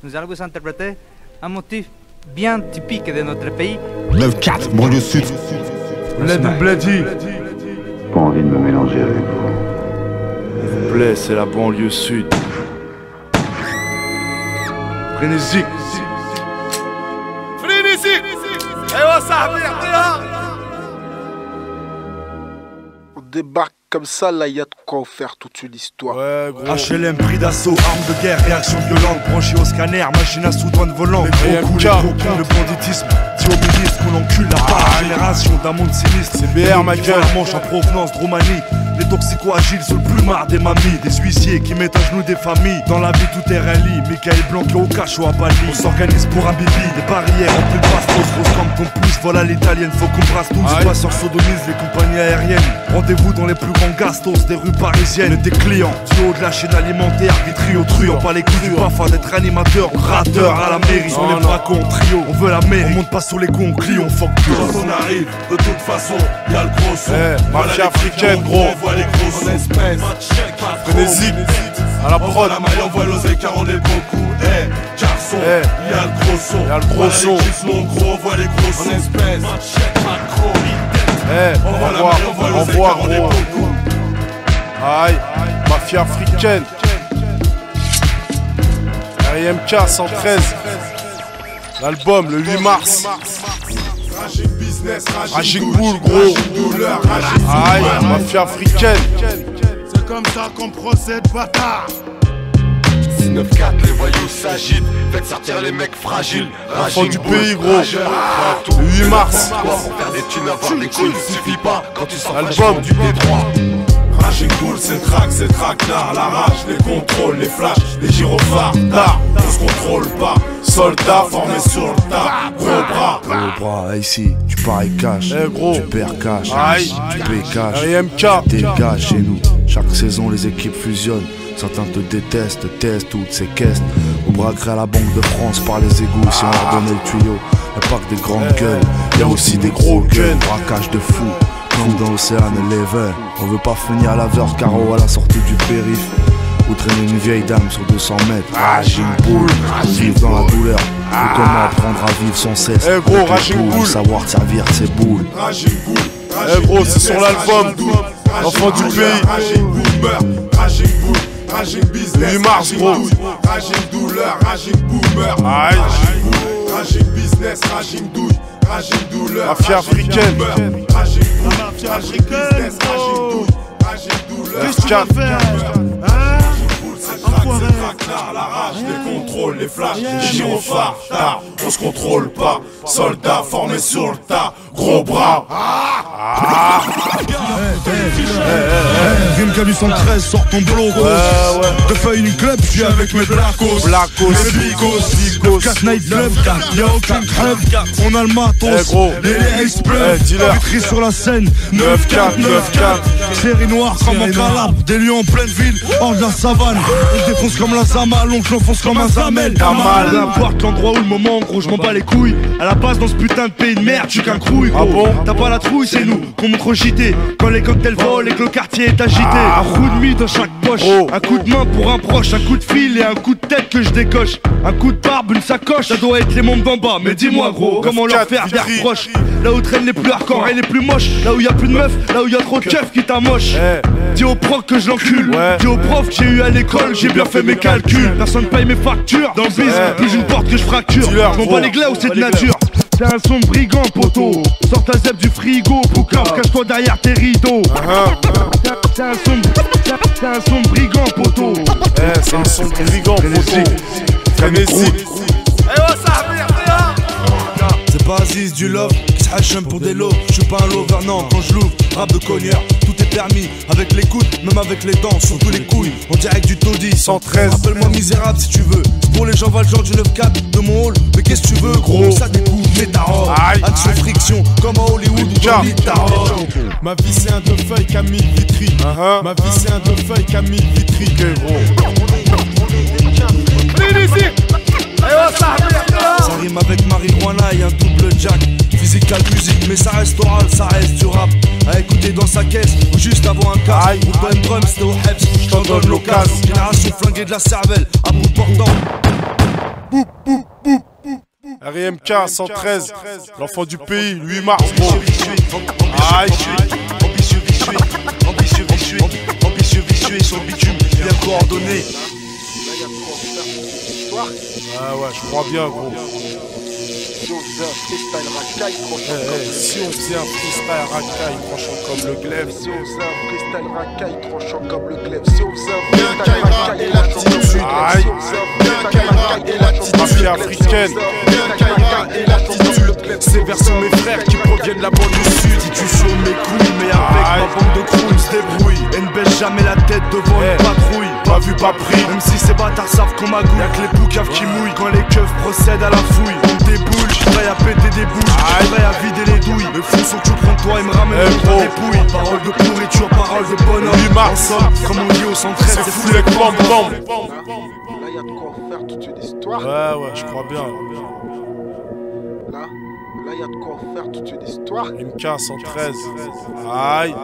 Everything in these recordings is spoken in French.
nous allons vous interpréter un motif bien typique de notre pays. 9-4, banlieue sud. Bled Bledi. Pas envie de me mélanger avec vous. S'il vous plaît, c'est la banlieue sud. Frénésique. Frénésique. On débarque comme ça, là, y a de quoi faire toute une histoire. Ouais, gros. HLM, pris d'assaut, armes de guerre, réaction violente, branché au scanner, machine à sous-douane volante. Les gros coups, le banditisme, dit au ministre qu'on encule la génération d'un monde sinistre. C'est BR, ma gueule. La Manche en provenance de Roumanie. Les toxico-agiles sur le plumard des mamies. Des huissiers qui mettent à genoux des familles. Dans la vie tout est rallye, Michael Blanc au cachot à Bali. On s'organise pour un bibi, des barrières en plus de bastos. Grosse comme ton pouce, voilà l'italienne, faut qu'on brasse tous. Passeurs sodomisent les compagnies aériennes. Rendez-vous dans les plus grands gastos des rues parisiennes. Des clients, du haut de la chaîne alimentaire, vitrio, truand. Pas les coups du parfum d'être animateur, gratteur à la mairie. Sur les bracons en trio, on veut la mairie. On monte pas sur les cons, on crie, on fuck plus. Quand on arrive, de toute façon, y'a le gros son. Mafia africaine, gros. On voit les gros sons. Frénésique. À la prod. La maille, on voit l'oseille car on est beaucoup. Garçon, y'a le gros son. Y'a le gros son. Mon gros, on voit les gros sons. On voit gros. Aïe, mafia africaine. RIMK 113. L'album le 8 mars. Raging Bull, gros. Aïe, mafia africaine. C'est comme ça qu'on procède, bâtard. 6-9-4, les voyous s'agitent. Faites sortir les mecs fragiles. Enfant du pays, gros. Le 8 mars. Pour faire des thunes, avoir des couilles, suffit pas quand tu sors Album du détroit. Raging Bull, c'est le traquenard, la rage, les contrôles, les flashs, les gyrophares, tard, on se contrôle pas, soldats formés sur le tas, gros bras. Gros bras, ici, tu paries cash, gros. tu perds cash, Aïe. tu payes cash, RIMK. t'es gars chez nous. Chaque saison, les équipes fusionnent. Certains te détestent, testent toutes ces caisses. On braquerait à la Banque de France par les égouts si on leur donnait le tuyau. Y'a pas que des grandes gueules, y'a aussi des gros gueules. Braquage de fou, comme dans Océane Eleven. On veut pas finir à laveur carreau à la sortie du périph'. Ou traîner une vieille dame sur 200 mètres. Raging Bull, vivre dans la douleur. Et comment apprendre à vivre sans cesse. Gros, Raging Bull. Savoir servir ses boules. Raging Bull, gros, c'est sur l'album. L'enfant du pays. Raging Boomer, Raging Bull, Raging Business. 8 mars, gros. Raging douleur, Raging Boomer. Aïe. Raging Business, Raging douille, Raging douleur. Mafia africaine. Raging Bull, Raging Business, Raging douille, Raging douleur. Qu'est-ce qu'il y a à faire? C'est traquenard, la rage, les contrôles, les flashs, les gyrophares, tard, on se contrôle pas, soldats formés sur le tas, gros bras. Rimka du 113, sort ton bloc. De feuille une club, je suis avec mes blacos. Blacos, Bigos, 4 night club, y'a aucun crève. On a le matos, les ace pleuvent. Vitry sur la scène, 9-4, 9-4. Série noire comme en Calabre, des lions en pleine ville, hors de la savane. On défonce comme la Zamal, on l'enfonce comme un Zamel. Peu importe l'endroit ou le moment, gros, je m'en bats les couilles. À la base, dans ce putain de pays de merde, je suis qu'un crouille, gros. T'as pas la trouille, c'est nous qu'on montre au JT. Quand les cocktails volent et que le quartier est agité. Un coup de mie dans chaque poche, un coup de main pour un proche, un coup de fil et un coup de tête que je décoche. Un coup de barbe, une sacoche, ça doit être les membres d'en bas. Mais dis-moi, gros, comment leur faire des reproches? Là où traînent les plus hardcore et les plus moches, là où y a plus de meufs, là où y a trop de keufs qui t'amochent. Dis au proc que je l'encule, dis au prof que j'ai eu à l'école, j'ai bien fait mes calculs. Personne paye mes factures, dans le biz, plus une porte que je fracture. Je m'en bats les glaces, c'est de nature. C'est un son de brigand, poto. Sors ta zèbre du frigo, Poucave, cache-toi derrière tes rideaux. C'est un son de brigand, poto. C'est un son de brigand, poto. Frénésique. C'est pas Aziz du love qui s'hachem pour des lots. Je suis pas un lover, non, quand je l'ouvre, rap de cogneur. Tout est permis, avec l'écoute, même avec les dents, surtout les couilles. En direct du taudis, 113. Appelle-moi misérable si tu veux. C'est pour les gens valjean du 9-4 de mon hall. Mais qu'est-ce que tu veux, gros? Ça découpe, métarol. Action friction, comme à Hollywood ou dans l'Itarol. Ma vie c'est un deux feuilles Camille Vitry. Ma vie c'est un deux feuilles Camille Vitry. Ça rime avec marijuana et un double jack. Physical musique, mais ça reste oral, ça reste du rap. À écouter dans sa caisse ou juste avant un casque. Ou pas une drum, c'était au Heps, j't'en donne l'occasion. Génération flinguée de la cervelle, à bout portant. RMK 113, l'enfant du pays, 8 mars, gros. Aïe. Ambitieux visuel sur le bitume, bien coordonné. Ah ouais, je crois bien, gros. Si on faisait un freestyle racaille tranchant comme le glaive. Si on faisait un freestyle racaille tranchant comme le glaive. Si on faisait un freestyle racaille et l'attitude. Si on faisait un freestyle racaille et l'attitude. Mafia africaine. Et l'attitude. Ces vers sont mes frères qui proviennent de la banlieue sud. Si tu chaumes mes couilles, mais avec ma bande de crew, ils se débrouillent. Et ne baisse jamais la tête devant une patrouille. Pas vu, pas pris. Même si ces bâtards savent qu'on magouille. Y'a que les poucaves qui mouillent quand les keufs procèdent à la fouille. On déboule, j'suis prêt à péter des bouches, j'suis prêt à vider les douilles. Le fou sont que tu prends toi et me ramène dans tes pouilles. Parole de pourriture, parole de bonhomme. 8 mars, comme on dit au 113, c'est fou les bam bam. Là, y'a de quoi en faire toute une histoire. Ouais, je crois bien. Là, y'a de quoi en faire toute une histoire. MK 113. Aïe.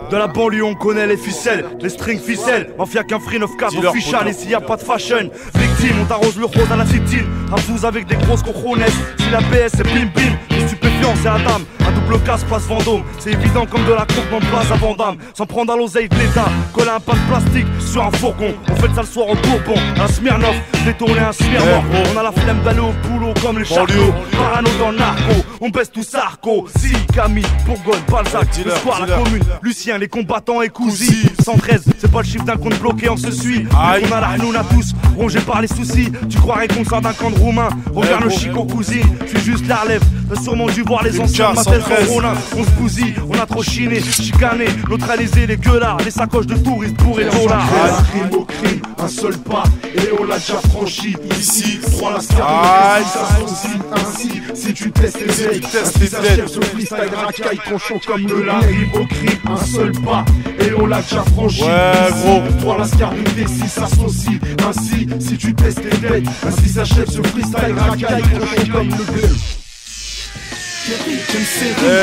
De la banlieue on connaît les ficelles, les strings ficelles. Mafia qu'un free 9-4 official, ici y'a pas de fashion. Victime, on t'arrose le rose à la citine. Rafouze avec des grosses cojones. Si la PS c'est bim bim, les stupéfiants c'est Adam. Un double casse place Vendôme, c'est évident comme de la coke dans le place à Vandame. Sans prendre à l'oseille de l'état, coller un pain de plastique sur un fourgon. On fait ça le soir au Bourbon, à la Smirnoff, détourner un Smirnoff. On a la flemme d'aller au boulot comme les chariots. Parano dans le narco, on baisse tout ça arco. Si, Camille, Bourgogne, Balzac, le soir la commune, Lucien, les combattants et Cousy. 113, c'est pas le chiffre d'un compte bloqué, on se suit. On a la haine, on a tous, rongé par les soucis. Tu croirais qu'on sort d'un camp de roumain. Regarde le chico cousine, je suis juste la relève. T'as sûrement dû voir les anciens ma tête en Rollin. On se bousille, on a trop chiné, chicané, neutralisé les gueulards, les sacoches de touristes pour et dollars. Crime au crime, un seul pas, et on l'a déjà franchi. Ici, 3 la star, ça aussi, ainsi, si tu testes les aides, si ça cherche ce freestyle racaille, tronchon comme le lard. Crime au crime, un seul pas, et on l'a déjà franchi. Ouais, gros. 3 la star, si ça s'associe, ainsi, si tu testes les aides, ainsi s'achève ce freestyle racaille, tronchon comme le glaive.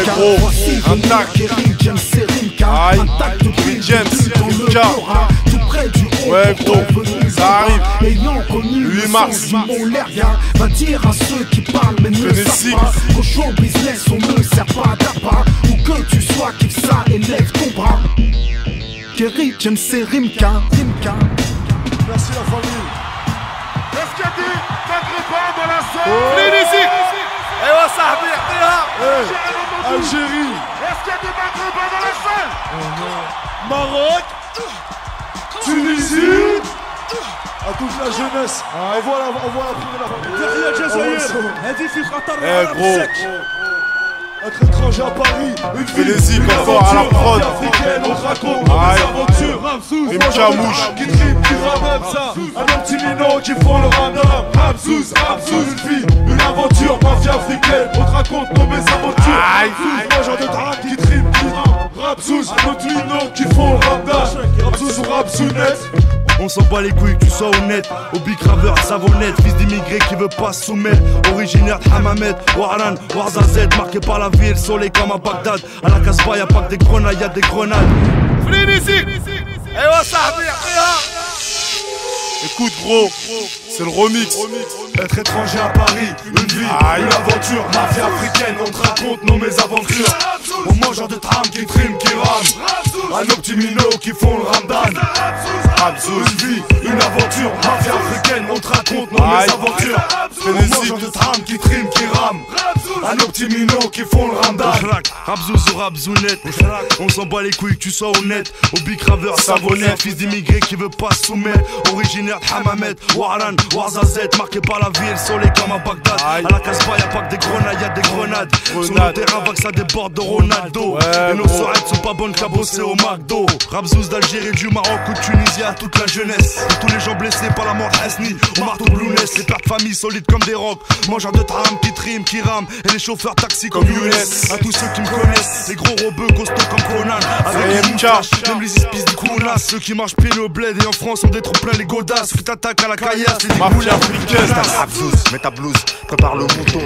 Gros, intact. Aïe, James, MK. Ouais, gros, ça arrive. 8 mars. Va dire à ceux qui parlent mais ne savent pas qu'au show business on ne sert pas d'appât. Où que tu sois, kiffe ça et lève ton bras. Kerry, James et Rimka. Merci la famille. Est-ce qu'il y a des maghrébins dans la zone? Frénésie. Eh ouais, ça a bien Algérie. Est-ce qu'il y a des maghrébins dans la salle? Maroc. Tunisie. À toute la jeunesse. On voit la première. Gros. Être étranger à Paris, une Frénésie, encore à la prod. Africaine, on te raconte des aventures. MK mouche. Qui trime, qui ramène ça. Un petit minot qui font le random. Ramzouz, une vie, une aventure. Mafia africaine, on te raconte nos mésaventures. Moi genre de drague qui trime, qui rame. Ramzouz, un autre minot qui font le random. Ramzouz ou Ramzounette. On s'en bat les couilles que tu sois honnête. Au big graveur, savonnette. Fils d'immigré qui veut pas se soumettre. Originaire de Hamamet, Warlan, Warzazet. Marqué par la ville, soleil comme à Bagdad. À la Casbah, y'a pas que des grenades, y'a des grenades. Frénésie. Eh ouais, ça Écoute, gros, c'est le remix. Être étranger à Paris, une vie, une aventure. Mafia africaine, on te raconte nos mésaventures. On mange de tram qui trime, qui rame. Un petit minot qui font le ramdan. Une vie, une aventure. Mafia africaine, on te raconte nos mésaventures. On mange de tram qui trime, qui rame. Un petit minot qui font le ramdan. Rabzouz ou Rabzounette. On s'en bat les couilles que tu sois honnête. Au big graveur, savonnette. Fils d'immigré qui veut pas se soumettre. Originaire de Hamamet, Warlan, Warzazet. Marqué par la ville, soleil comme à Bagdad. À la Casbah, y'a pas que des grenades, y'a des grenades. Sur le terrain, vague ça déborde de Ronaldo. Et nos soirées sont pas bonnes qu'à bosser au McDo. Rabzouz d'Algérie, du Maroc ou de Tunisie à toute la jeunesse. Et tous les gens blessés par la mort Hasni, au marteau Blounès. Les pères de famille solides comme des rocs. Mangeurs de tram qui triment, qui rament. et les chauffeurs taxi comme Younes. À tous ceux qui me connaissent, les gros robeux costauds comme Conan. Avec les moustaches, même les espices du Kounas. Ceux qui marchent pile au bled et en France on détruit plein les godasses. Ceux qui t'attaquent à la caillasse, les mafia africaines. Abzouz, mets ta blouse, prépare le mouton.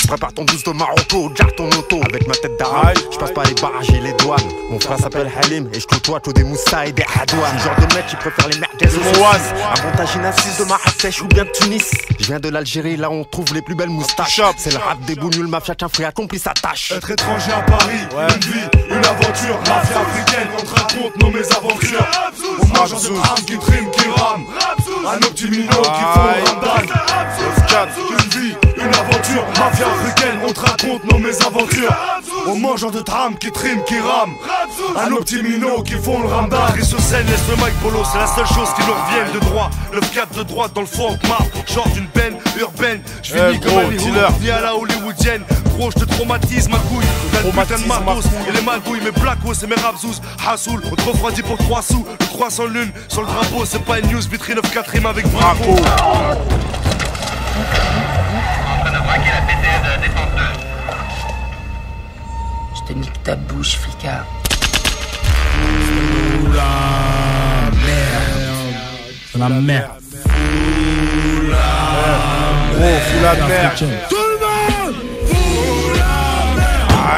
Prépare ton douce de Marocco, garde ton auto. Avec ma tête d'arabe, je passe par les barrages et les douanes. Mon frère s'appelle Halim et je côtoie tous des moussas et des hadouanes. Genre de mec qui préfère les merguez aux saucisses. Un bon tagine assise de Marrakech ou bien de Tunis. Je viens de l'Algérie, là on trouve les plus belles moustaches. C'est le rap des bougnuls, mafia qu'un frère accomplit sa tâche. Être étranger à Paris, une vie, une aventure. Mafia africaine, on te raconte nos mésaventures. On mange de drame qui trime, qui rame. À nos petits minots qui font ramadan. Une vie, une aventure. Mafia africaine, on te raconte nos mésaventures. On mange de drame qui trime, qui rame. À nos petits minots qui font le ramadan. Et sur scène, laisse le mic polo, c'est la seule chose qui leur vienne de droit. Le 4 de droite dans le fond, marre, genre d'une peine urbaine. Je finis comme un Hollywood, ni à la hollywoodienne. Gros, je te traumatise ma couille. T'as le putain de matos et les magouilles, mes blacos et mes rapsous. Hassoul, on te refroidit pour 3 sous. Le croissant lune sur le drapeau, c'est pas une news. Vitrine 9-4 rime avec Braco. En train de braquer la PTS de la défense 2. Je te nique ta bouche, flicard. Oula, merde. C'est la merde. Gros, fous la merde. Tout le monde.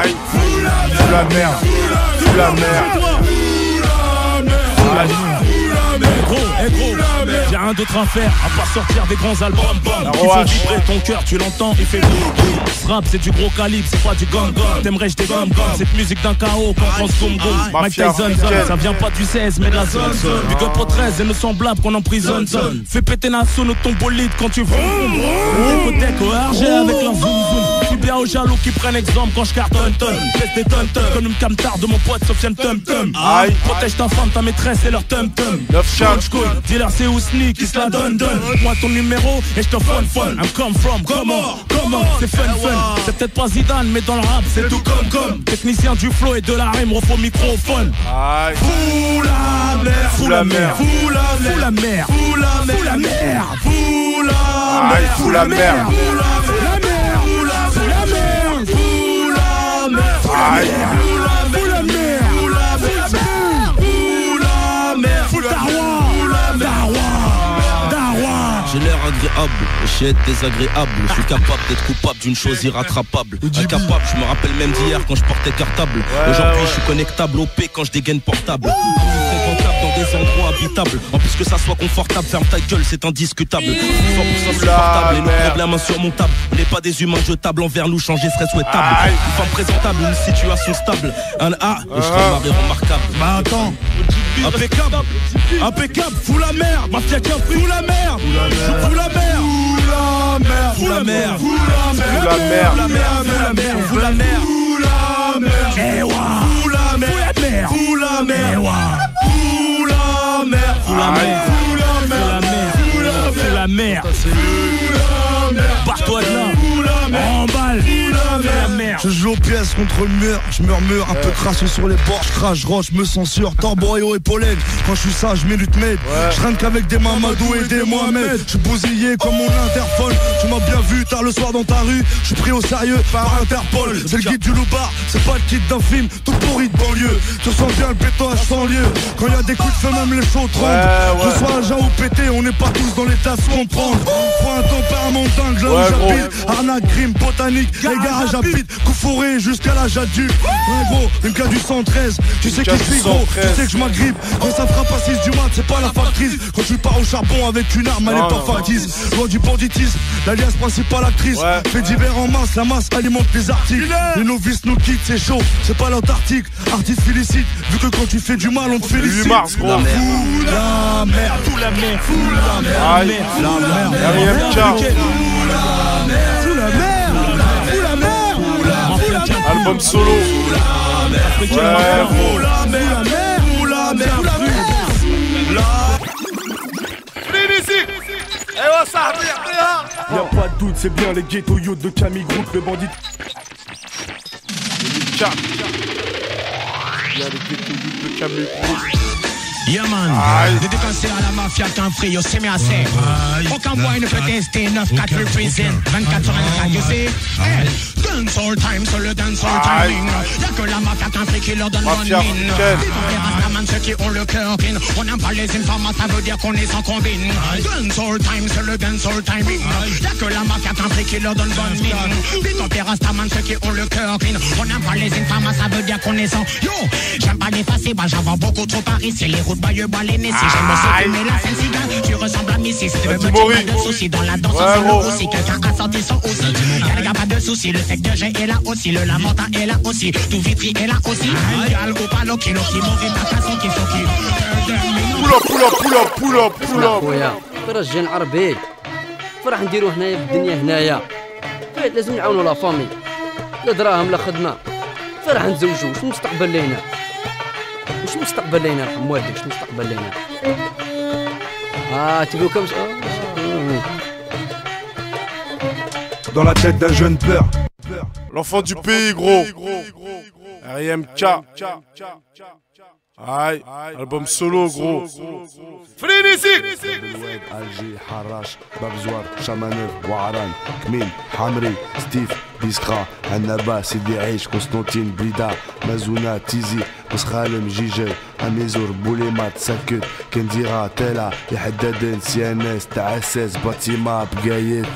Aïe. Fous la merde. Fous la merde. Gros, j'ai rien d'autre à faire à part sortir des grands albums. Qui font vibrer ton cœur, tu l'entends, il fait boum. Ce rap c'est du gros calibre, c'est pas du gang. T'aimerais je des gom. Cette musique d'un chaos qu'on pense boum boum. Mike Tyson, ça vient pas du 16 mais de la zone. Big up au 13 et nos semblables qu'on emprisonne. Fais péter Nassau ton bolide quand tu vroom. Hypothèque au RG avec leur zoom zoom. Je suis bien aux jaloux qui prennent exemple quand je cartonne tonne. Fais des tonnes comme une camtar de mon pote Sofiane Tum Tum. Protège ta femme, ta maîtresse et leur tum tum. Dis-leur c'est Ousni qui se la donne. Moi ton numéro et je te fun. I'm come from, comment, c'est fun. C'est peut-être pas Zidane mais dans le rap c'est tout comme. Technicien du flow et de la rime, refaux microphone. Fous la mer, fous la mer, fous la mer, fous la mer, fous la mer, fous la mer, fous la mer, fous la mer, fous la mer, fous la mer, fous la mer, fous la mer. J'ai l'air agréable, j'ai être désagréable. Je suis capable d'être coupable d'une chose irrattrapable. Incapable, je me rappelle même d'hier quand je portais cartable. Aujourd'hui je suis connectable au P quand je dégaine portable. Fréquentable dans des endroits habitables. En plus que ça soit confortable, ferme ta gueule, c'est indiscutable. 100% supportable et nos problèmes insurmontables. On n'est pas des humains jetables, envers nous changer serait souhaitable. Une femme présentable, une situation stable. Un A, et je serais marré remarquable. Bah attends, impeccable, fous la merde, mafia qui fous la merde. Fous la merde, fous la merde, fous la merde, fous la merde, fous la merde, fous la merde, fous la merde, fous la merde, fous la merde, fous la merde, fous la merde, barre-toi de là, emballe, la merde. Je joue aux pièces contre le mur, je murmure un peu crasseux sur les bords, je crache, je roche, me censure, Torborio et Pollen. Quand je suis sage, je minute made. Je traîne qu'avec des Mamadou et des Mohamed. Je suis bousillé comme mon interphone. Tu m'as bien vu tard le soir dans ta rue. Je suis pris au sérieux par Interpol. C'est le guide du loupard, c'est pas le kit d'un film tout pourri de banlieue. Tu sens bien le béton sans lieu. Quand y a des coups de feu, même les chauds tremblent. Que ce soit agent ou pété, on n'est pas tous dans l'état de se comprendre. Faut un tempérament dingue là où j'habite. Arnaque, crime, botanique, les garages habitent. Coup fourré jusqu'à l'âge adulte. Ouais gros, une cas du 113. Tu sais qui je suis gros, tu sais que je m'agrippe. Quand ça frappe à 6 du mat, c'est pas la factrice. Quand tu pars au charbon avec une arme, elle est pas factice. Loin du banditisme, l'alias principale actrice. Fait divers en masse, la masse alimente les articles. Les novices nous quittent, c'est chaud, c'est pas l'Antarctique. Artiste félicite, vu que quand tu fais du mal, on te félicite. 8 mars gros. Fous la merde, fous la merde, fous la merde, la merde, album solo. Y'a pas de doute, c'est bien les ghetto youths de Camille Groot, le bandit. Y'a les ghetto youths de Camille Groot. Yeah man, dédicacé à la mafia qu'un free, c'est bien assez. Aucun voix ne peut tester, 9-4 represent, 24 sur 24, you see. Dancehall time, sur le dancehall timing. Y'a que la mafia qu'un free qui leur donne bonne mine. Les rastaman, ceux qui ont le cœur clean. On n'aime pas les informants, ça veut dire qu'on est sans combine. Dancehall time, sur le dancehall timing. Y'a que la mafia qu'un free qui leur donne bonne mine. Les rastaman, ceux qui ont le cœur clean. On n'aime pas les informants, ça veut dire qu'on est sans. Yo, j'aime pas les facer, bah j'en vois beaucoup trop Paris. C'est les routes Bayeux, Baléné. Si j'aime aussi fumer la scène cigale, tu ressembles à Missy. Si tu veux me dire pas de soucis dans la danse, on le aussi. Quelqu'un a sorti son aussi. Y'a les gars, pas de soucis. Le sec de G est là aussi. Le Lamanta est là aussi. Tout Vitry est là aussi. Y'a le Palo qui m'envie de la façon qui sont qui. pull up. خويا فرج نعربيك فرح نديرو هنايا بالدنيا هنايا فايت لازم نعاونو لا فامي لا دراهم لا خدمه فرح نتزوجو واش المستقبل لينا واش المستقبل لينا رحم والديك واش المستقبل لينا تبغيو كم Dans la tête d'un jeune peur. L'enfant du pays, gros. RMK. Aïe, album solo, gros. Frénésie. Alger, Harash, Babzouar, Chamanov, Ouaran, Kmin, Hamri, Steve, Biskra, Annaba, Sidi Aish, Constantine, Blida, Mazouna, Tizi, Oskhalem, Jijel, Amizour, Boulimat, Sakut, Kendira, Tela, Yahdaden, CNS, Taasses, Batima, Bgayet.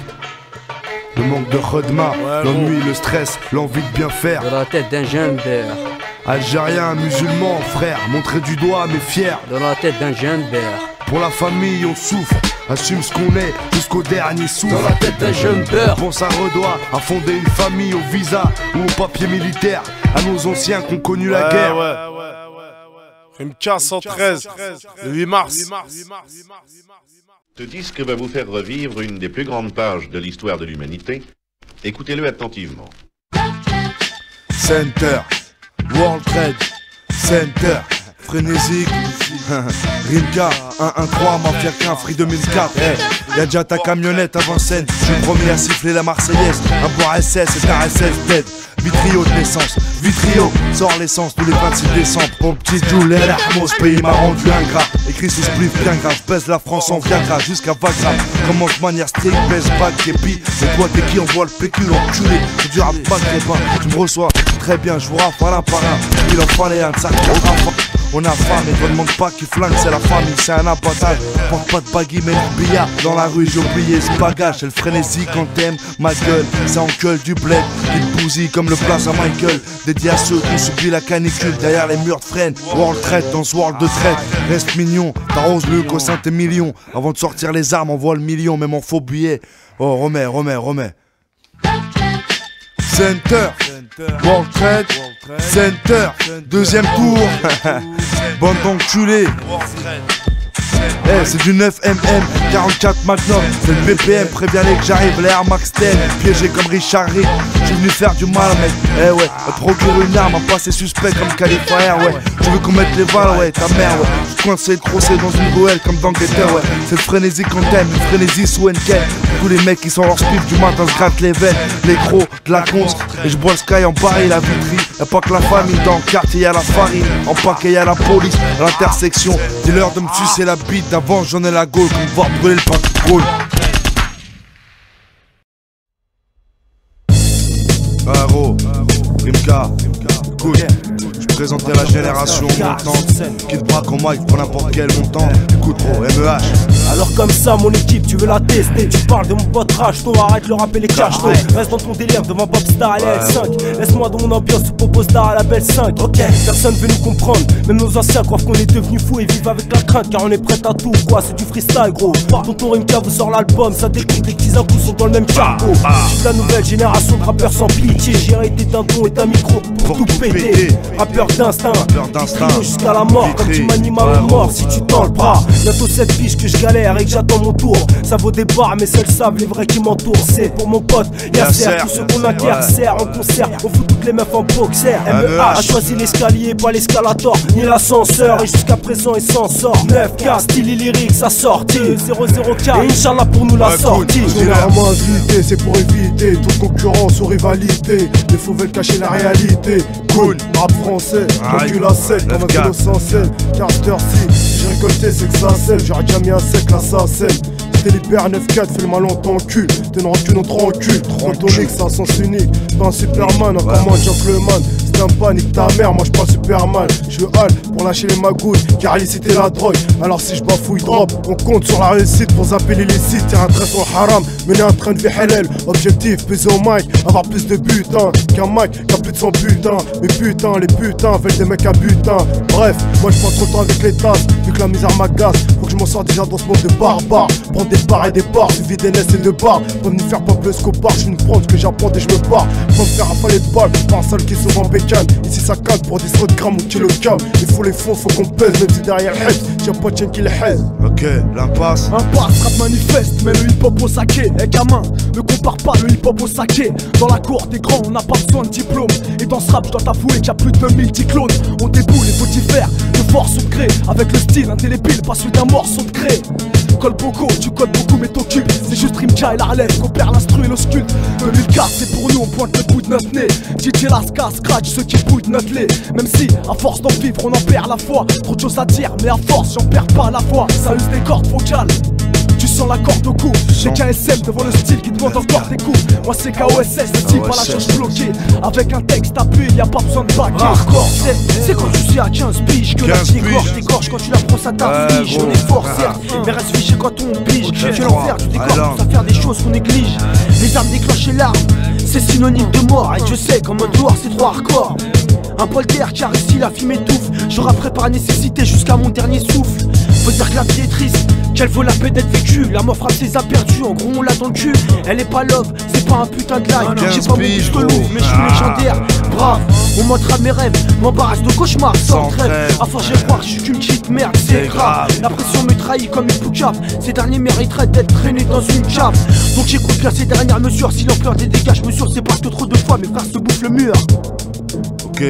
Le manque de Khodma, l'ennui, le stress, l'envie de bien faire. Dans la tête d'un jeune père. Algérien, musulman, frère, montrer du doigt mais fier. Dans la tête d'un jeune père. Pour la famille on souffre, assume ce qu'on est jusqu'au dernier souffle. Dans la tête d'un jeune père. Pense à Redois, à fonder une famille au visa ou au papier militaire. À nos anciens qui ont connu la guerre. MK 113, le 8 mars. Ce disque va vous faire revivre une des plus grandes pages de l'histoire de l'humanité. Écoutez-le attentivement. Center, World Trade, Center, Frénésique, Rimka, 113, Mafia qu'un Free 2004. Y'a déjà ta camionnette à Vincennes, je suis le premier à siffler la Marseillaise. Un boire SS et ta SS dead. Vitrio de l'essence, Vitrio sort l'essence tous les 26 décembre. Pour petit Jules, ce pays m'a rendu ingrat. Écrit sous spliff bien grave, baisse la France en Viagra jusqu'à Vagram. Commence manière strict, baisse back, képi. Mais toi t'es qui, on voit le pécule enculé. C'est dur à battre les bains, tu me reçois très bien, je vous rafale un par un. Il en fallait un de sac pour rafale. On a faim mais ne demande pas qui flingue, c'est la famille, c'est un abattage. Porte pas de baggy mais le billard. Dans la rue j'ai oublié ce bagage, c'est le frénésie quand t'aimes ma gueule. Ça encule du bled, il bousille comme le place à Michael. Dédié à ceux qui ont subi la canicule, derrière les murs de freine. World Trade dans ce world de traite, reste mignon. T'arroses le cossin tes millions. Avant de sortir les armes, envoie le million, même en faux billet. Oh remets. Center, World Trade, Center, deuxième tour. Bande d'enculés. C'est du 9mm, 44 Magnum, c'est le BPM, préviens-les que j'arrive, les Air Max 10, piégé comme Richard Rick, je suis venu faire du mal mec, procure une arme, un passé suspect comme Khalifa Air, tu veux qu'on mette les balles, ta mère, je suis coincé, crossé dans une ruelle comme dans Getter, c'est le frénésie qu'on t'aime, le frénésie sous NK, tous les mecs qui sont leur spif du matin se grattent les veines, les gros, de la conce, et je bois le sky en Paris, la Vitry, y'a pas que la famille, dans le quartier y'a la farine, en paquet y'a la police, à l'intersection, dis-leur de me sucer la bite. D'avant j'en ai la gaule pour pouvoir brûler le pétrole. Aro, Rimka, écoute, je présentais la génération montante qui te braque en mic pour n'importe quel montant. Écoute bro, MEH. Alors comme ça mon équipe tu veux la tester. Tu parles de mon pote rage, toi arrête le rap et les cash. Reste dans ton délire devant Popstar et la L5. Laisse-moi dans mon ambiance, tu proposes d'art à la belle 5. Ok, personne veut nous comprendre. Même nos anciens croient qu'on est devenus fous et vivent avec la crainte. Car on est prêt à tout, quoi, c'est du freestyle gros. Tonton Rimka vous sort l'album, ça décompte, les petits à-coups sont dans le même cargo. Je suis la nouvelle génération de rappeurs sans pitié. J'ai arrêté d'un ton et d'un micro pour tout péter. Rappeur d'instinct, jusqu'à la mort. Comme tu m'animes à la mort si tu tends le bras. Bientôt cette biche que je galère et que j'attends mon tour. Ça vaut des barres mais seuls savent les vrais qui m'entourent. C'est pour mon pote Yasser, tous ceux qu'on acquiert sert en concert. On fout toutes les meufs en boxer. MEH a choisi l'escalier, pas l'escalator ni l'ascenseur. Et jusqu'à présent il s'en sort. 9K, style et lyrique, sa sortie 00K, et Inch'Allah pour nous la sortie. Généralement invité, c'est pour éviter toute concurrence ou rivalité. Les faux veulent cacher la réalité. Cool, rap français, recule à 7 comme un kilo sans sel. Car cette heure-ci, récolté c'est que ça scelle, j'aurais déjà mis un sec là ça scelle. T'es libère 9-4, fais le malin ton cul. T'es une rancune autre en cul. Tonique, ça sens unique. Pas un Superman, encore moins un gentleman. C'est un panique ta mère, moi j'suis pas Superman. J'suis hal pour lâcher les magouilles, car ici c'était la drogue. Alors si j'bafouille drop, on compte sur la réussite pour zapper l'illicite. Tiens un trait sur le haram, mener un train de vie halal. Objectif, peser au mic, avoir plus de butin qu'un mec qui a plus de 100 butin. Mais putain, les putains veulent des mecs à butin. Bref, moi j'passe trop de temps avec les tasses, vu que la misère m'agace. Faut que je m'en sorte déjà dans ce monde de barbares. Prendre des barres et des barres, suivi des nests et de barres. Pour me faire Pablo Escobar, j'suis une prendre ce que j'apprends et je me barre. Pour me faire affaler de balles, par un seul qui sauve en bécane. Ici ça calme pour 10 grammes ou kilogramme. Il faut les fonds, faut qu'on pèse, même si derrière le hedge, y'a pas de chaîne qui les haise. Ok, l'impasse. Impasse, rap manifeste, mais le hip-hop au saké. Eh gamin, ne compare pas le hip-hop au saké. Dans la cour des grands, on n'a pas besoin de diplôme. Et dans ce rap, je dois t'avouer qu'il y a plus de 2000 clones. On déboule et faut y faire de force ou de gré. Avec le style indélébile, pas celui d'un morceau de gré. Colle beaucoup, tu colles beaucoup mais t'occupes. C'est juste Rimka et la relève qu'on perd l'instru et l'ausculte. 2004 c'est pour nous, on pointe le bout de notre nez. DJ Lasca, scratch ceux qui bouillent notre lait. Même si, à force d'en vivre, on en perd la foi. Trop de choses à dire, mais à force j'en perds pas la voix. Ça use des cordes vocales. Tu sens la corde au cou. J'ai KSM devant le style qui demande encore des coups. Moi c'est KOSS, le type à la chose bloquée. Avec un texte appuyé, y'a pas besoin de baquer. Hardcore, c'est quand tu sais à 15 piges que la t'égorge quand tu la prends ça t'afflige. On est fort certes, mais reste fiché quand on pige. Tu l'enfer, tu t'égorges à faire des choses qu'on néglige. Les armes déclenchent et l'arme, c'est synonyme de mort. Et je sais qu'en mode lourd c'est trop hardcore. Un polter car ici la fille m'étouffe. Je rapperai par nécessité jusqu'à mon dernier souffle. Faut dire que la vie est triste, qu'elle vaut la peine d'être vécue. La mort frappe ses a perdu, en gros on l'a dans le cul. Elle est pas love, c'est pas un putain de like. J'ai pas mon plus que l'ouvre, mais je suis légendaire. Brave, on montrera mes rêves, m'embarrasse de cauchemars sans trêve. À force j'ai croire que je suis qu'une petite merde, c'est grave. La pression me trahit comme une poucave. Ces derniers mériteraient d'être traînés dans une cave. Donc j'écoute bien ces dernières mesures. Si l'ampleur des dégâts, je mesure, c'est parce que trop de fois mes frères se bouffent le mur. Ok,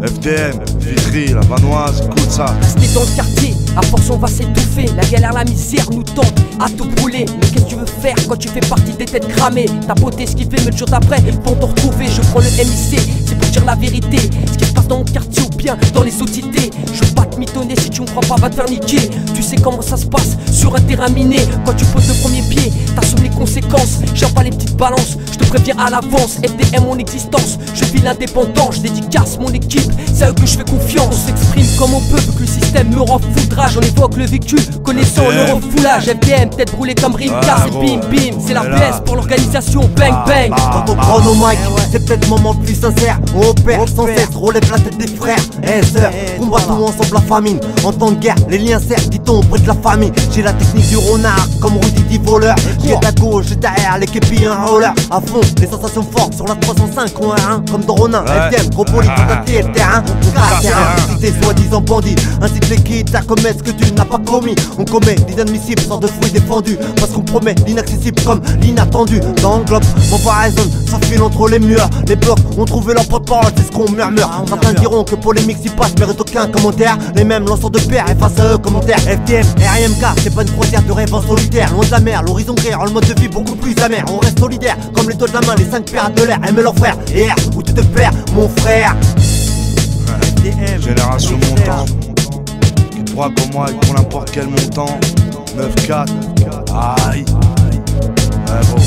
FDM, Vitry, la Vanoise, écoute ça. Rester dans le quartier, à force on va s'étouffer. La galère, la misère nous tente à tout brûler. Mais qu'est-ce que tu veux faire quand tu fais partie des têtes cramées? Ta beauté esquivée, mais le jour d'après, pour te retrouver. Je prends le MIC, c'est pour dire la vérité. Ce qui se passe dans mon quartier ou bien dans les autres cités. Je veux pas te mitonner, si tu me crois pas, va te faire niquer. Tu sais comment ça se passe sur un terrain miné. Quand tu poses le premier pied, t'assumes les conséquences. J'aime pas les petites balances, je te préviens à l'avance. FDM mon existence, je vis l'indépendant. Je dédicace mon équipe, c'est à eux que je fais confiance. On s'exprime comme on peut, vu que le système me rend foudrage. On évoque le vécu, connaissant le refoulage. FDM, tête brûlée comme Rimka, c'est bim bim. C'est la PS pour l'organisation, bang bang. Quand on prend nos mics, c'est peut-être le moment le plus sincère. On opère sans cesse, relève la tête des frères et sœurs. Combattons ensemble la famine. En temps de guerre, les liens serrent, dit-on, auprès de la famille. J'ai la technique du renard, comme Rudy dit voleur. J'ai à gauche, j'ai derrière, les képis, un roller. À fond, les sensations fortes sur la 305, on a un comme dans Ronin. FDM, gros poli, contacter le terrain. On casse terrain, cité soi-disant bandit. Incite les kids à commettre ce que tu n'as pas commis. On commet l'inadmissible, sort de fruits défendus. Parce qu'on promet l'inaccessible comme l'inattendu. Dans le globe, mon horizon, ça file entre les murs. Les blocs ont trouvé leur porte-parole, c'est ce qu'on murmure. Certains diront que polémique s'y passe, mérite aucun commentaire. Les mêmes lanceurs de pierre effacent à eux commentaires. FDM, RIMK, c'est pas une frontière de rêve en solitaire. Loin de la mer, l'horizon gris rend le mode de vie beaucoup plus amer. On reste solidaire, comme les doigts de la main, les 5 pirates de l'air. Aime leurs frères, et R, où tu te perds, mon frère. Génération montante, qui te croit comme moi pour n'importe quel montant. 9-4, aïe. Ouais, bon.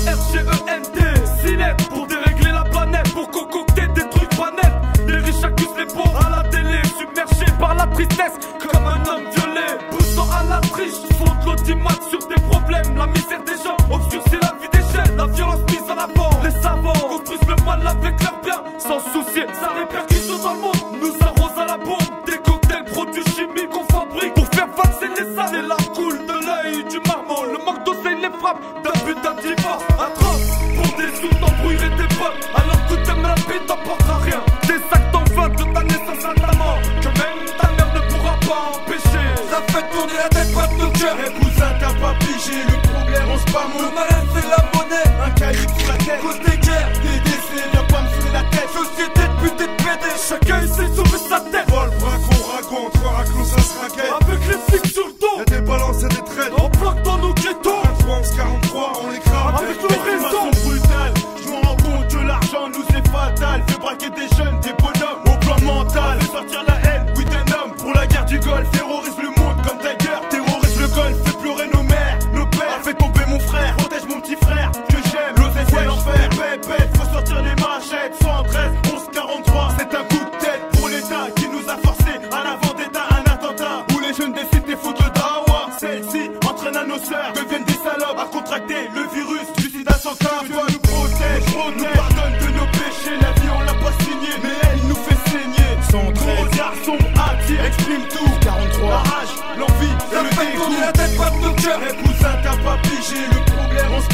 RGEM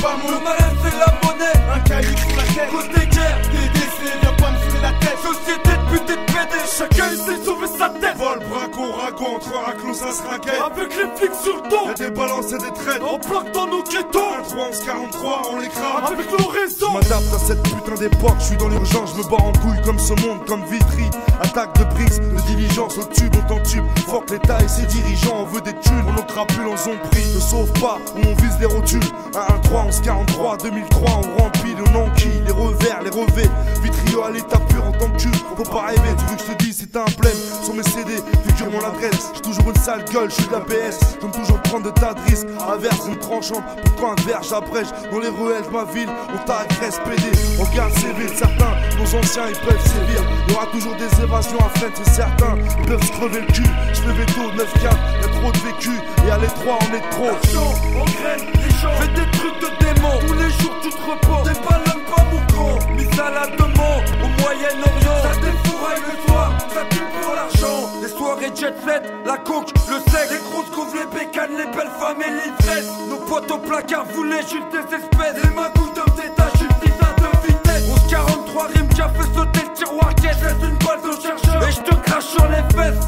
pas mon. Le malin c'est la monnaie, un caillou sur la tête. Côté guerre, des décès, viens pas me saouler la tête. Société de pute et de PD, chacun essaie de sauver sa tête. Vol, braco, ragon, entre raclos, ça se raquette. Avec les flics sur le dos, y'a des balances et des traînes. On plaque dans nos ghettos. 3 11 43, on les crame. Avec nos réseaux. Je m'adapte à cette putain d'époque, je suis dans l'urgence, je me bats en couille comme ce monde, comme Vitry. Attaque de Brix, de diligence, au tube, on t'entube. Fuck l'État et ses dirigeants, on veut des thunes. On nos crapules en ont pris, ne sauve pas, ou on vise les rotules. 1 1 3 11 43, 2003, on remplit, on enquille, les revers, les revêts. Vitrio à l'état pur en tant que cul. Faut pas rêver, tu veux que je te dise, c'est un blême. Sur mes CD, figure mon adresse. J'ai toujours une sale gueule, je suis de la BS. J'aime toujours prendre de tas de risques. Averse, une tranchante, pourquoi un verre j'abrège. Dans les ruelles de ma ville, on t'agresse, PD. Regarde CV de certains, nos anciens ils peuvent sévir. Y'aura toujours des évasions à faire, c'est certain. Ils peuvent se crever le cul, je fais veto 9-4. Y'a trop de vécu, et à l'étroit on est trop. L'argent, on graine les gens, fais des trucs de démons. Tous les jours tu te reposes, t'es pas l'homme pas mon grand. Mise à la demande, au Moyen-Orient. Ça défouraille le soir, ça tue pour l'argent. Les soirées jet set, la coke, le sexe. Les grosses couves, les bécanes, les belles femmes et l'ivresse. Nos potes au placard voulaient juste des espèces. Les magouilles d'hommes d'état, justice à 2 vitesses. 11-43 rimes qui a fait sauter le tiroir caisse. Laisse une balle de chercheur et je te crache sur les fesses.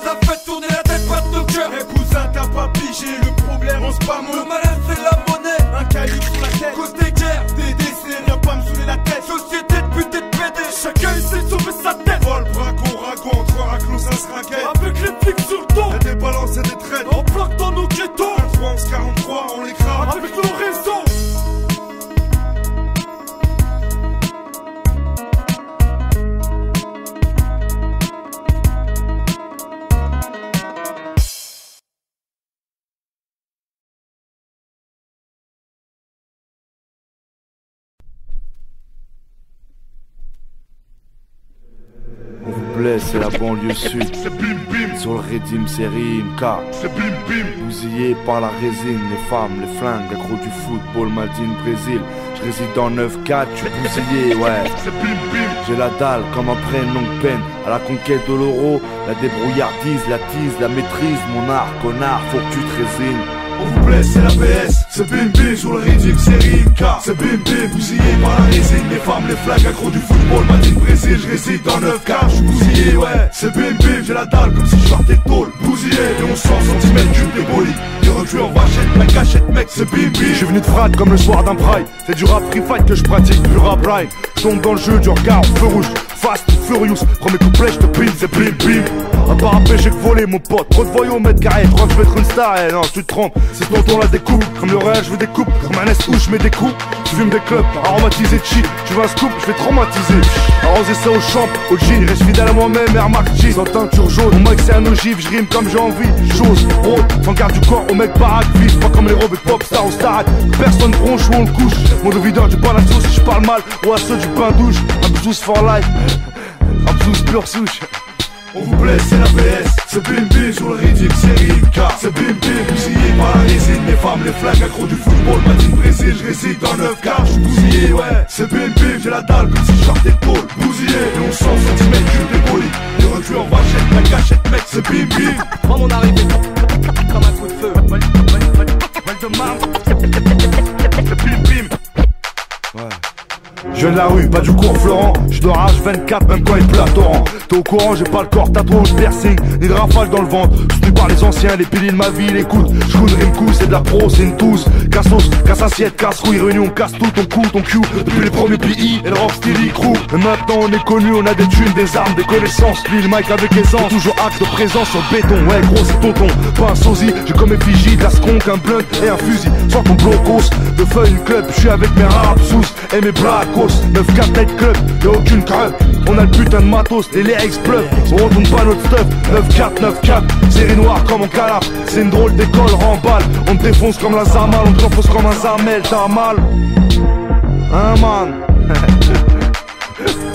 Ça fait tourner la tête, pas de cœur. Eh cousin, t'as pas pigé, le problème on se pas mon. Le malin c'est la monnaie, un caillou sur la tête. Côté guerre, des décès, viens pas me saouler la tête. Société de pute et de PD, chacun essaie de sauver sa tête. Vol, braco, ragon, entre raclos, ça se raquette. Avec les flics sur le dos, y'a des balances et des traînes. On plaque dans nos ghettos. 3 11 43, on les crame. Avec nos réseaux. C'est la banlieue sud. Sur le rythme c'est Rimka. Bousillé par la résine, les femmes, les flingues, accro du football, Madine, Brésil. Je réside dans 9-4, je suis bousillé, ouais. J'ai la dalle comme après une longue peine. À la conquête de l'euro, la débrouillardise, la tease, la maîtrise. Mon art, connard, faut que tu te résines. On vous blesse, c'est la PS, c'est bim bim sur le rythme, c'est Rimka. C'est bim bim, bousillé par la résine, les femmes, les flags, accro du football, Madine, Brésil, je réside dans 9-4, je suis bousillé, ouais. C'est bim bim, j'ai la dalle comme si je sortais de tôle, bousillé, et on 100 cm cube débolie. Les recul en vachette, ma cachette, mec, c'est bim bim. Je suis venu de frate comme le soir d'un pride, c'est du rap free fight que je pratique, du rap ride. Je tombe dans le jeu du regard, feu rouge, fast, furious, premier couplet, je te pile, c'est bim bim. À part empêcher que voler mon pote, trop de voyous au mètre carré, crois que je vais être une star, eh non tu te trompes, c'est tonton la découpe, comme le réel je veux des coupes, comme un S où je mets des coups, tu fumes des clubs, aromatisé cheat, tu veux un scoop, je vais traumatiser, arroser ça au champ, au jean, reste fidèle à moi-même, Air Max G, sans teinture jaune, mon mec c'est un ogive, je rime comme j'ai envie, chose, rôde, sans garde du corps, au mec baraque, vif, pas comme les robes et pop stars ou starac, personne bronche où on le couche, mon videur du palazzo si je parle mal, ou à ceux du pain douche, Abzous for life, Abzous pure souche. On vous blesse, c'est la PS, c'est bim bim sur le rythme, c'est Rimka. C'est bim bim, bousillé par la résine, les femmes, les flags, accro du football, Madine, Brésil, je réside dans 9-4, je suis bousillé, ouais. C'est bim bim, j'ai la dalle comme si je sortais de tôle, bousillé, et on 100 cm cube déboli. Les recul en vachette, ma cachette, mec, c'est bim bim. Prends mon arrivée comme un coup de feu. Balle de marne, c'est bim bim. Ouais. Je viens de la rue, pas du cours Florent. Je dors H24 même quand il pleut à torrent. T'es au courant, j'ai pas le corps tatouage, piercing, ni de rafale dans le ventre. Soutenu par les anciens, les piliers de ma vie, écoute. J'coule Rimkou, c'est de la pro, c'est une touze. Cassos, casse assiette, casse rouille, réunion, casse tout ton cou, ton cul. Depuis les premiers PI et le rock style crew. Et maintenant on est connu, on a des thunes, des armes, des connaissances. Lil Mike avec aisance, toujours acte de présence sur le béton. Ouais gros c'est tonton, pas un sosie. J'ai comme effigie de la skunk, un blunt et un fusil. Sans ton blocos, de feuille club, j'suis avec mes rap sous et mes blacos. 9-4 night club, y'a aucune creux. On a le putain de matos, les lyrics pleuvent. On retourne pas notre stuff, 9-4, série noire comme en calaf. C'est une drôle d'école, remballe. On te défonce comme la Zamal, on te renfonce comme un Zamel, t'as mal. Hein man.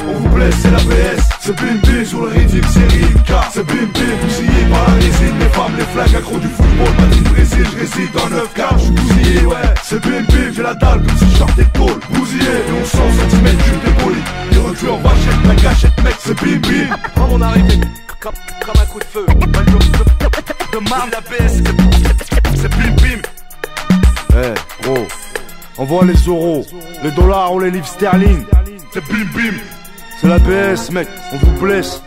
On vous blesse, c'est la PS, c'est bim bim sur le rythme, c'est Rimka. C'est bim bim, bousillé par la résine, les femmes, les flags, accro du football, Madine, Brésil, je réside dans 9-4, je suis bousillé, ouais. C'est bim bim, j'ai la dalle comme si je sortais de tôle, bousillé, et on 100 cm cube déboli. Les recul en vachette, ma cachette, mec, c'est bim bim. Prends mon arrivée comme un coup de feu. De marne, la PS, c'est Envoie les euros, les dollars ou les livres sterling. C'est bim bim. C'est la BS mec, on vous blesse.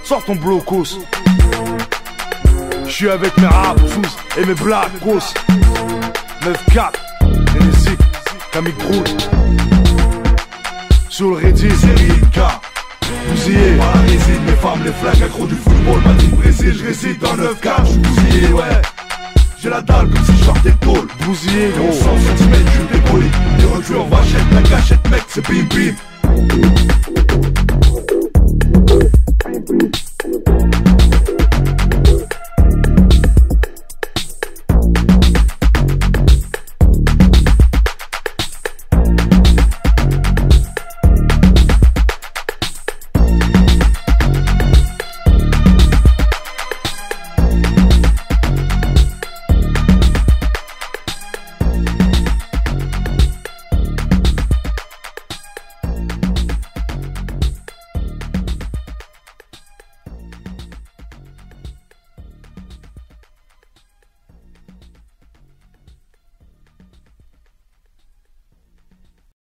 Sors ton blocos. J'suis avec mes rapsous et mes blackos. 9-4, Genesis, Camille Prout. Sur le Reddit, c'est Rika. Bousillé par la résine, mes femmes, les flags, accro du football, ma team Brésil, je réside dans 9-4, j'suis bousillé, ouais. J'ai la dalle comme si je sortais de tôle. Bousillé, gros. 100 cm, j'suis débrouillé. Les reclus en vachette, la gâchette, mec, c'est bim bim.